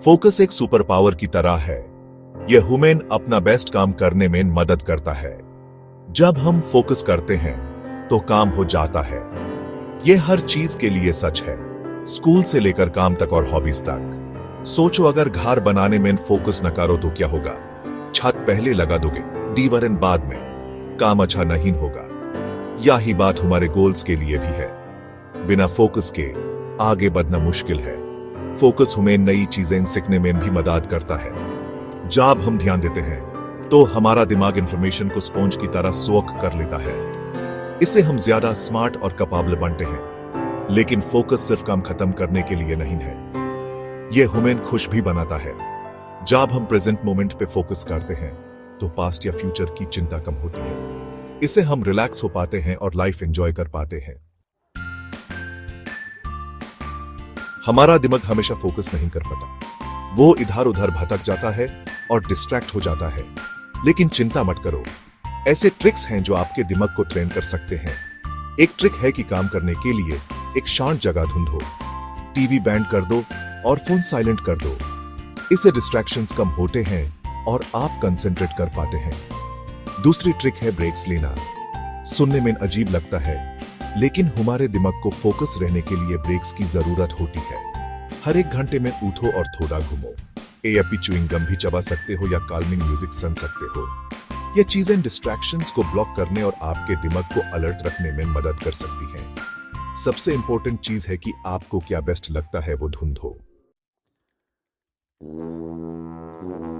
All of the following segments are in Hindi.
फोकस एक सुपर पावर की तरह है। यह ह्यूमन अपना बेस्ट काम करने में मदद करता है। जब हम फोकस करते हैं तो काम हो जाता है। यह हर चीज के लिए सच है, स्कूल से लेकर काम तक और हॉबीज तक। सोचो अगर घर बनाने में फोकस न करो तो क्या होगा? छत पहले लगा दोगे, दीवारें बाद में, काम अच्छा नहीं होगा। यही बात हमारे गोल्स के लिए भी है। बिना फोकस के आगे बढ़ना मुश्किल है। फोकस हमें नई चीजें सीखने में भी मदद करता है। जब हम ध्यान देते हैं तो हमारा दिमाग इंफॉर्मेशन को स्पॉन्ज की तरह सोख कर लेता है। इससे हम ज्यादा स्मार्ट और कैपेबल बनते हैं। लेकिन फोकस सिर्फ काम खत्म करने के लिए नहीं है, यह हमें खुश भी बनाता है। जब हम प्रेजेंट मोमेंट पे फोकस करते हैं तो पास्ट या फ्यूचर की चिंता कम होती है। इससे हम रिलैक्स हो पाते हैं और लाइफ एंजॉय कर पाते हैं। हमारा दिमाग हमेशा फोकस नहीं कर पाता, वो इधर उधर भटक जाता है और डिस्ट्रैक्ट हो जाता है। लेकिन चिंता मत करो, ऐसे ट्रिक्स हैं जो आपके दिमाग को ट्रेन कर सकते हैं। एक ट्रिक है कि काम करने के लिए एक शांत जगह ढूंढो, टीवी बैंड कर दो और फोन साइलेंट कर दो। इससे डिस्ट्रैक्शंस कम होते हैं और आप कंसंट्रेट कर पाते हैं। दूसरी ट्रिक है ब्रेक्स लेना। सुनने में अजीब लगता है, लेकिन हमारे दिमाग को फोकस रहने के लिए ब्रेक्स की जरूरत होती है। हर एक घंटे में उठो और थोड़ा घूमो। या च्युइंग गम भी चबा सकते हो या काल्मिंग म्यूजिक सुन सकते हो। ये चीजें डिस्ट्रैक्शंस को ब्लॉक करने और आपके दिमाग को अलर्ट रखने में मदद कर सकती हैं। सबसे इंपॉर्टेंट चीज है कि आपको क्या बेस्ट लगता है वो ढूंढो।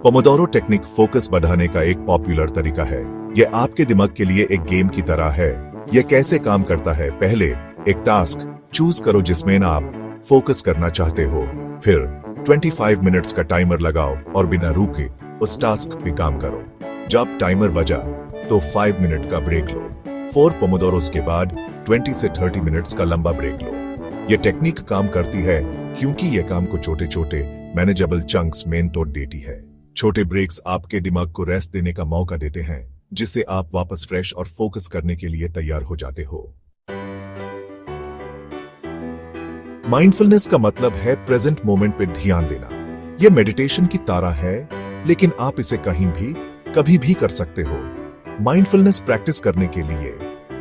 पोमोडोरो टेक्निक फोकस बढ़ाने का एक पॉपुलर तरीका है। यह आपके दिमाग के लिए एक गेम की तरह है। यह कैसे काम करता है? पहले एक टास्क चूज करो जिसमें आप फोकस करना चाहते हो। फिर 25 मिनट्स का टाइमर लगाओ और बिना रुके उस टास्क पे काम करो। जब टाइमर बजा तो 5 मिनट का ब्रेक लो। 4 पोमोडोरोस के बाद 20 से 30 मिनट्स का लंबा ब्रेक लो। यह टेक्निक काम करती है क्योंकि यह काम को छोटे छोटे मैनेजेबल चंक्स में तोड़ देती है। छोटे ब्रेक्स आपके दिमाग को रेस्ट देने का मौका देते हैं, जिससे आप वापस फ्रेश और फोकस करने के लिए तैयार हो जाते हो। माइंडफुलनेस का मतलब है प्रेजेंट मोमेंट पे ध्यान देना। यह मेडिटेशन की तरह है, लेकिन आप इसे कहीं भी कभी भी कर सकते हो। माइंडफुलनेस प्रैक्टिस करने के लिए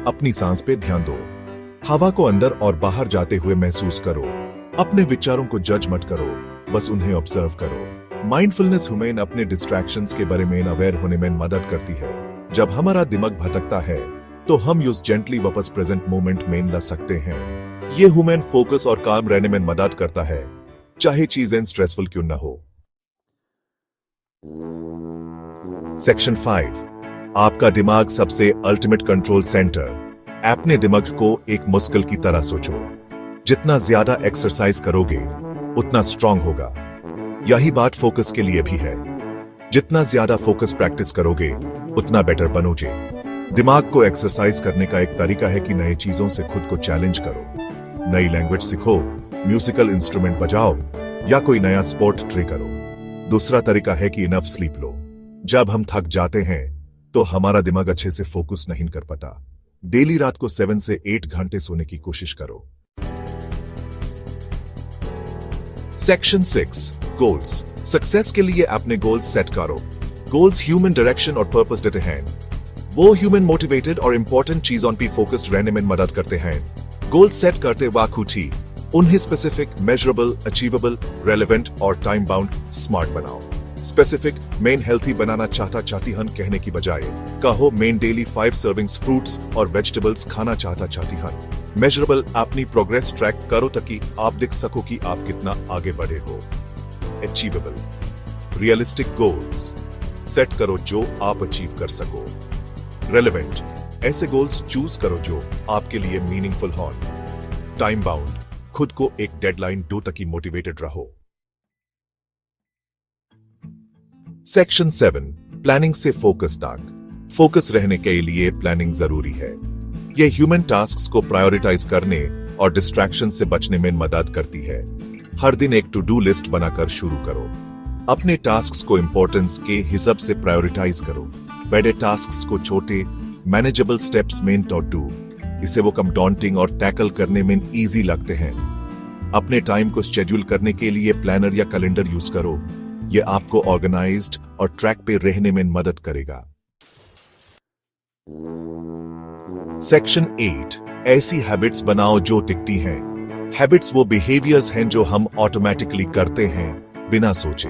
अपनी सांस पे ध्यान दो। हवा को अंदर और बाहर जाते हुए महसूस करो। अपने विचारों को जज मत करो, बस उन्हें ऑब्जर्व करो। माइंडफुलनेस हमें अपने डिस्ट्रैक्शंस के बारे में अवेयर होने में मदद करती है। जब हमारा दिमाग भटकता है तो हम यूज जेंटली वापस प्रेजेंट मोमेंट में ला सकते हैं। ये ह्यूमन फोकस और काम रहने में मदद करता है, चाहे चीजें स्ट्रेसफुल क्यों न हो। सेक्शन 5, आपका दिमाग सबसे अल्टीमेट कंट्रोल सेंटर। अपने दिमाग को एक मस्कुल की तरह सोचो। जितना ज्यादा एक्सरसाइज करोगे उतना स्ट्रांग होगा। यही बात फोकस के लिए भी है। जितना ज्यादा फोकस प्रैक्टिस करोगे उतना बेटर बनोगे। दिमाग को एक्सरसाइज करने का एक तरीका है कि नई चीजों से खुद को चैलेंज करो। नई लैंग्वेज सीखो, म्यूजिकल इंस्ट्रूमेंट बजाओ या कोई नया स्पोर्ट ट्राई करो। दूसरा तरीका है कि इनफ स्लीप लो। जब हम थक जाते हैं तो हमारा दिमाग अच्छे से फोकस नहीं कर पाता। डेली रात को 7 से 8 घंटे सोने की कोशिश करो। Section 6, goals. सक्सेस के लिए अपने गोल्स सेट करो। गोल्स ह्यूमन डायरेक्शन और पर्पस देते हैं। वो ह्यूमन मोटिवेटेड और इंपॉर्टेंट चीजों पर फोकस्ड रहने में मदद करते हैं। गोल्स सेट करते वक्त उन्हें स्पेसिफिक, मेजरेबल, अचीवेबल, रेलेवेंट और टाइम बाउंड स्मार्ट बनाओ। स्पेसिफिक, मेन हेल्थी बनाना चाहती हन कहने की बजाय कहो मेन डेली 5 सर्विंग्स फ्रूट्स और वेजिटेबल्स खाना चाहती हन। मेजरेबल, अपनी प्रोग्रेस ट्रैक करो ताकि आप देख सको कि आप कितना आगे बढ़े हो। अचीवेबल, रियलिस्टिक गोल्स सेट करो जो आप अचीव कर सको। रेलेवेंट, ऐसे गोल्स चूज करो जो आपके लिए मीनिंगफुल हो। टाइम बाउंड, खुद को एक डेडलाइन दो ताकि मोटिवेटेड रहो। सेक्शन 7, प्लानिंग से फोकस तक। फोकस रहने के लिए प्लानिंग जरूरी है। यह ह्यूमन टास्क्स को प्रायोरिटाइज करने और डिस्ट्रैक्शन से बचने में मदद करती है। हर दिन एक टू डू लिस्ट बनाकर शुरू करो। अपने टास्क्स को इंपॉर्टेंस के हिसाब से प्रायोरिटाइज करो। बड़े टास्क्स को छोटे मैनेजेबल स्टेप्स में तो डू। इसे वो कम डॉन्टिंग और टैकल करने में इजी लगते हैं। अपने टाइम को शेड्यूल करने के लिए प्लानर या कैलेंडर यूज करो। यह आपको ऑर्गेनाइज्ड और ट्रैक पे रहने में मदद करेगा। सेक्शन 8, ऐसी हैबिट्स बनाओ जो टिकती हैं। हैबिट्स वो बिहेवियर्स हैं जो हम ऑटोमेटिकली करते हैं बिना सोचे।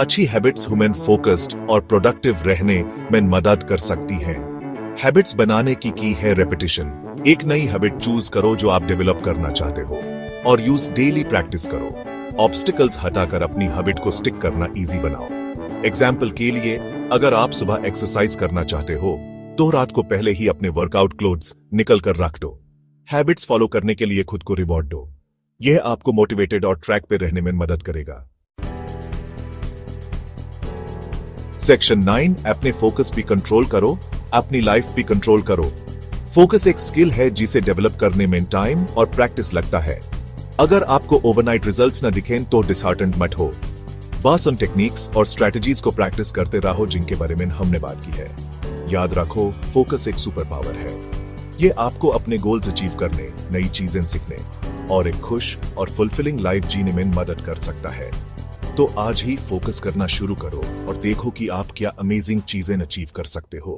अच्छी हैबिट्स ह्यूमन फोकस्ड और प्रोडक्टिव रहने में मदद कर सकती हैं। हैबिट्स बनाने की है रेपिटेशन। एक नई हैबिट चूज करो जो आप डेवलप करना चाहते हो और यूज डेली प्रैक्टिस करो। ऑब्स्टिकल्स हटाकर अपनी हैबिट को स्टिक करना इजी बनाओ। एग्जाम्पल के लिए, अगर आप सुबह एक्सरसाइज करना चाहते हो तो रात को पहले ही अपने वर्कआउट क्लोथ्स निकल कर रख दो। हैबिट्स फॉलो करने के लिए खुद को रिवॉर्ड दो। यह आपको मोटिवेटेड और ट्रैक पे रहने में मदद करेगा। सेक्शन 9, अपने फोकस भी कंट्रोल करो, अपनी लाइफ भी कंट्रोल करो। फोकस एक स्किल है जिसे डेवलप करने में टाइम और प्रैक्टिस लगता है। अगर आपको ओवरनाइट रिजल्ट्स न दिखें तो डिसहार्टेंड मत हो। बस उन टेक्निक्स और स्ट्रेटजीज को प्रैक्टिस करते रहो जिनके बारे में हमने बात की है। याद रखो, फोकस एक सुपर पावर है। ये आपको अपने गोल्स अचीव करने, नई चीजें सीखने और एक खुश और फुलफिलिंग लाइफ जीने में मदद कर सकता है। तो आज ही फोकस करना शुरू करो और देखो कि आप क्या अमेजिंग चीजें अचीव कर सकते हो।